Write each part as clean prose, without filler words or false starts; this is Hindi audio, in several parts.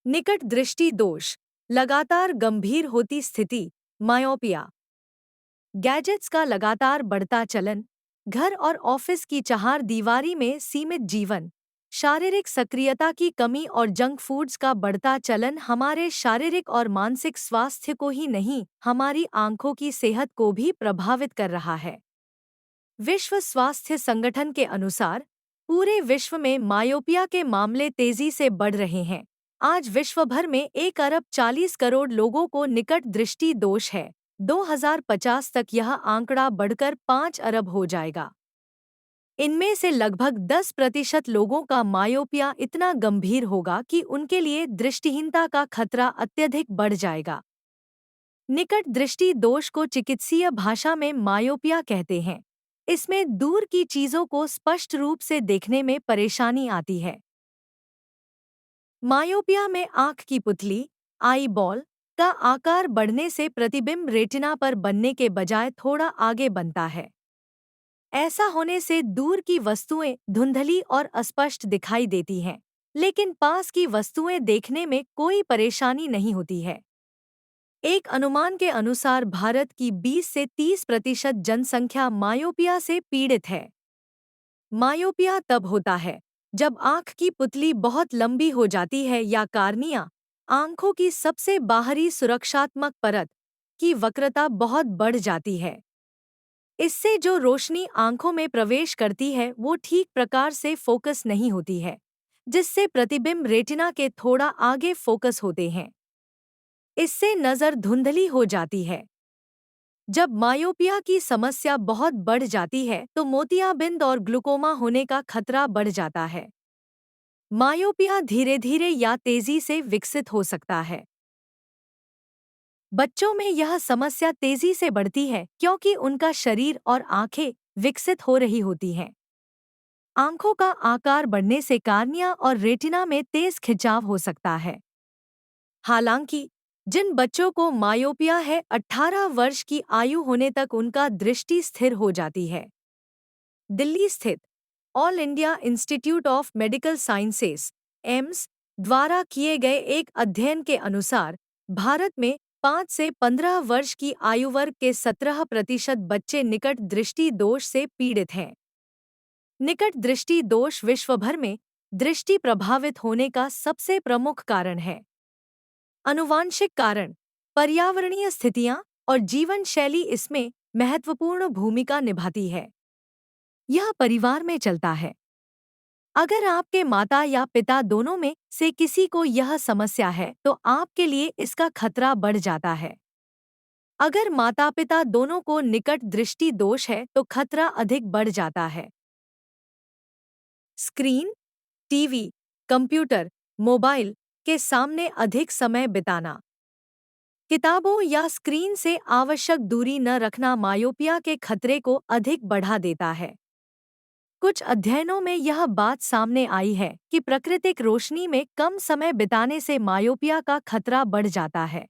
निकट दृष्टि दोष, लगातार गंभीर होती स्थिति, मायोपिया। गैजेट्स का लगातार बढ़ता चलन, घर और ऑफिस की चहार दीवारी में सीमित जीवन, शारीरिक सक्रियता की कमी और जंक फूड्स का बढ़ता चलन हमारे शारीरिक और मानसिक स्वास्थ्य को ही नहीं, हमारी आंखों की सेहत को भी प्रभावित कर रहा है। विश्व स्वास्थ्य संगठन के अनुसार पूरे विश्व में मायोपिया के मामले तेजी से बढ़ रहे हैं। आज विश्व भर में 1 अरब 40 करोड़ लोगों को निकट दृष्टि दोष है। 2050 तक यह आंकड़ा बढ़कर 5 अरब हो जाएगा। इनमें से लगभग 10% लोगों का मायोपिया इतना गंभीर होगा कि उनके लिए दृष्टिहीनता का खतरा अत्यधिक बढ़ जाएगा। निकट दृष्टि दोष को चिकित्सीय भाषा में मायोपिया कहते हैं। इसमें दूर की चीजों को स्पष्ट रूप से देखने में परेशानी आती है। मायोपिया में आंख की पुतली, आई बॉल, का आकार बढ़ने से प्रतिबिंब रेटिना पर बनने के बजाय थोड़ा आगे बनता है। ऐसा होने से दूर की वस्तुएं धुंधली और अस्पष्ट दिखाई देती हैं, लेकिन पास की वस्तुएं देखने में कोई परेशानी नहीं होती है। एक अनुमान के अनुसार भारत की 20 से 30% जनसंख्या मायोपिया से पीड़ित है। मायोपिया तब होता है जब आंख की पुतली बहुत लंबी हो जाती है या कार्निया, आंखों की सबसे बाहरी सुरक्षात्मक परत, की वक्रता बहुत बढ़ जाती है। इससे जो रोशनी आंखों में प्रवेश करती है वो ठीक प्रकार से फोकस नहीं होती है, जिससे प्रतिबिंब रेटिना के थोड़ा आगे फोकस होते हैं। इससे नज़र धुंधली हो जाती है। जब मायोपिया की समस्या बहुत बढ़ जाती है तो मोतियाबिंद और ग्लूकोमा होने का खतरा बढ़ जाता है। मायोपिया धीरे धीरे या तेजी से विकसित हो सकता है। बच्चों में यह समस्या तेजी से बढ़ती है क्योंकि उनका शरीर और आंखें विकसित हो रही होती हैं। आंखों का आकार बढ़ने से कार्निया और रेटिना में तेज खिंचाव हो सकता है। हालांकि जिन बच्चों को मायोपिया है 18 वर्ष की आयु होने तक उनका दृष्टि स्थिर हो जाती है। दिल्ली स्थित all India institute of medical sciences AIIMS द्वारा किए गए एक अध्ययन के अनुसार भारत में 5 से 15 वर्ष की आयु वर्ग के 17% बच्चे निकट दृष्टि दोष से पीड़ित हैं। निकट दृष्टि दोष विश्व भर में दृष्टि प्रभावित होने का सबसे प्रमुख कारण है। आनुवांशिक कारण, पर्यावरणीय स्थितियां और जीवन शैली इसमें महत्वपूर्ण भूमिका निभाती है। यह परिवार में चलता है। अगर आपके माता या पिता दोनों में से किसी को यह समस्या है तो आपके लिए इसका खतरा बढ़ जाता है। अगर माता पिता दोनों को निकट दृष्टि दोष है तो खतरा अधिक बढ़ जाता है। स्क्रीन, टीवी, कंप्यूटर, मोबाइल के सामने अधिक समय बिताना, किताबों या स्क्रीन से आवश्यक दूरी न रखना मायोपिया के खतरे को अधिक बढ़ा देता है। कुछ अध्ययनों में यह बात सामने आई है कि प्राकृतिक रोशनी में कम समय बिताने से मायोपिया का खतरा बढ़ जाता है।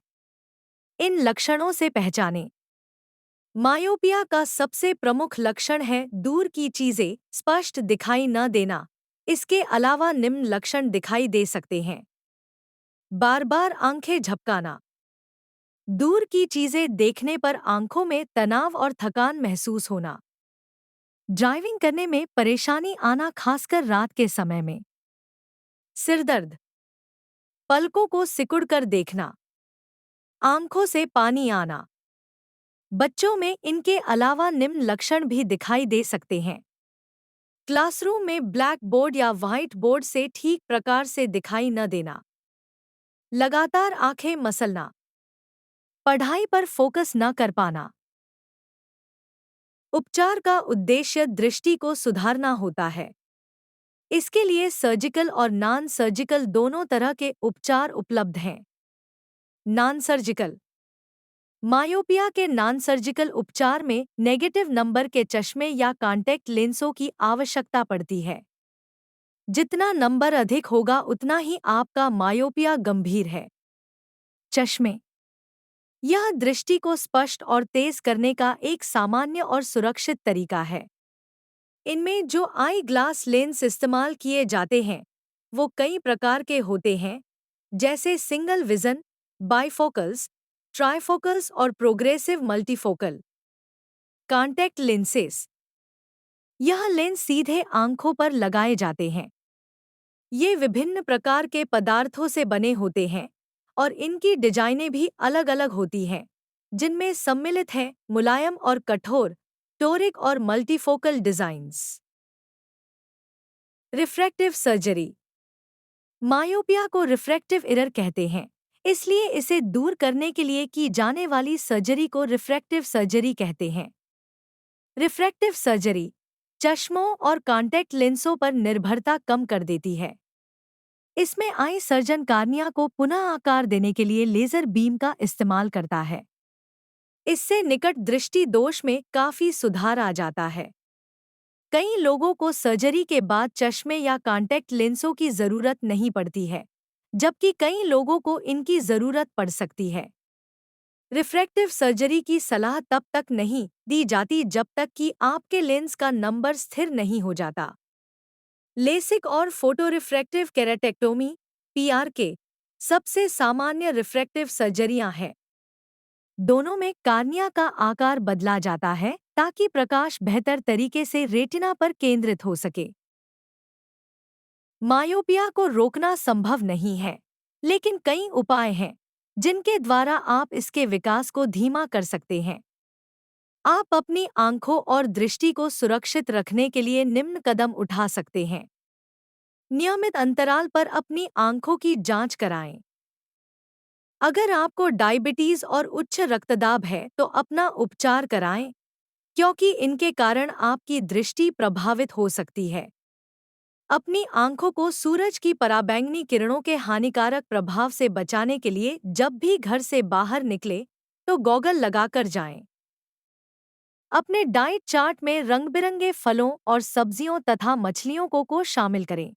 इन लक्षणों से पहचानें। मायोपिया का सबसे प्रमुख लक्षण है दूर की चीजें स्पष्ट दिखाई न देना। इसके अलावा निम्न लक्षण दिखाई दे सकते हैं। बार बार आंखें झपकाना, दूर की चीजें देखने पर आंखों में तनाव और थकान महसूस होना, ड्राइविंग करने में परेशानी आना खासकर रात के समय में, सिर दर्द, पलकों को सिकुड़कर देखना, आंखों से पानी आना। बच्चों में इनके अलावा निम्न लक्षण भी दिखाई दे सकते हैं। क्लासरूम में ब्लैक बोर्ड या व्हाइट बोर्ड से ठीक प्रकार से दिखाई न देना, लगातार आंखें मसलना, पढ़ाई पर फोकस न कर पाना। उपचार का उद्देश्य दृष्टि को सुधारना होता है। इसके लिए सर्जिकल और नॉन सर्जिकल दोनों तरह के उपचार उपलब्ध हैं। नॉन सर्जिकल मायोपिया के नॉन सर्जिकल उपचार में नेगेटिव नंबर के चश्मे या कॉन्टैक्ट लेंसों की आवश्यकता पड़ती है। जितना नंबर अधिक होगा उतना ही आपका मायोपिया गंभीर है। चश्मे, यह दृष्टि को स्पष्ट और तेज करने का एक सामान्य और सुरक्षित तरीका है। इनमें जो आई ग्लास लेंस इस्तेमाल किए जाते हैं वो कई प्रकार के होते हैं, जैसे सिंगल विजन, बाइफोकल्स, ट्राइफोकल्स और प्रोग्रेसिव मल्टीफोकल। कॉन्टैक्ट लेंसेज, यह लेंस सीधे आंखों पर लगाए जाते हैं। ये विभिन्न प्रकार के पदार्थों से बने होते हैं और इनकी डिजाइनें भी अलग-अलग होती हैं, जिनमें सम्मिलित हैं मुलायम और कठोर, टोरिक और multifocal designs. Refractive surgery, myopia को रिफ्रैक्टिव एरर कहते हैं, इसलिए इसे दूर करने के लिए की जाने वाली सर्जरी को रिफ्रैक्टिव सर्जरी कहते हैं। रिफ्रैक्टिव सर्जरी चश्मों और कॉन्टैक्ट लेंसों पर निर्भरता कम कर देती है। इसमें आई सर्जन कार्निया को पुनः आकार देने के लिए लेजर बीम का इस्तेमाल करता है। इससे निकट दृष्टि दोष में काफी सुधार आ जाता है। कई लोगों को सर्जरी के बाद चश्मे या कॉन्टैक्ट लेंसों की जरूरत नहीं पड़ती है, जबकि कई लोगों को इनकी जरूरत पड़ सकती है। रिफ्रैक्टिव सर्जरी की सलाह तब तक नहीं दी जाती जब तक कि आपके लेंस का नंबर स्थिर नहीं हो जाता। लेसिक और फोटोरिफ्रैक्टिव केराटेक्टोमी (पीआरके) सबसे सामान्य रिफ्रैक्टिव सर्जरियां हैं। दोनों में कार्निया का आकार बदला जाता है ताकि प्रकाश बेहतर तरीके से रेटिना पर केंद्रित हो सके। मायोपिया को रोकना संभव नहीं है, लेकिन कई उपाय हैं जिनके द्वारा आप इसके विकास को धीमा कर सकते हैं। आप अपनी आंखों और दृष्टि को सुरक्षित रखने के लिए निम्न कदम उठा सकते हैं। नियमित अंतराल पर अपनी आंखों की जांच कराएं। अगर आपको डायबिटीज और उच्च रक्तदाब है तो अपना उपचार कराएं, क्योंकि इनके कारण आपकी दृष्टि प्रभावित हो सकती है। अपनी आंखों को सूरज की पराबैंगनी किरणों के हानिकारक प्रभाव से बचाने के लिए जब भी घर से बाहर निकले तो गॉगल लगाकर जाएं। अपने डाइट चार्ट में रंग-बिरंगे फलों और सब्जियों तथा मछलियों को शामिल करें।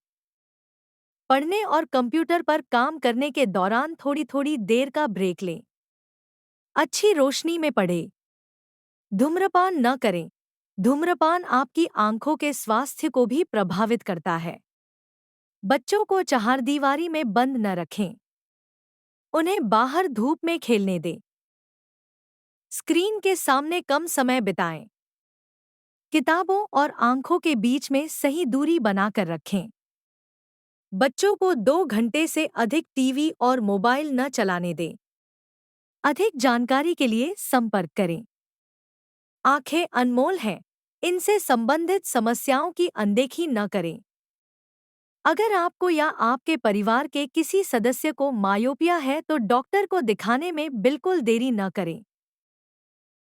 पढ़ने और कंप्यूटर पर काम करने के दौरान थोड़ी-थोड़ी देर का ब्रेक लें। अच्छी रोशनी में पढ़ें। धूम्रपान न करें। धूम्रपान आपकी आंखों के स्वास्थ्य को भी प्रभावित करता है। बच्चों को चारदीवारी में बंद न रखें। उन्हें बाहर धूप में खेलने दें। स्क्रीन के सामने कम समय बिताएं। किताबों और आंखों के बीच में सही दूरी बनाकर रखें। बच्चों को 2 घंटे से अधिक टीवी और मोबाइल न चलाने दें। अधिक जानकारी के लिए संपर्क करें। आंखें अनमोल हैं, इनसे संबंधित समस्याओं की अनदेखी न करें। अगर आपको या आपके परिवार के किसी सदस्य को मायोपिया है तो डॉक्टर को दिखाने में बिल्कुल देरी न करें।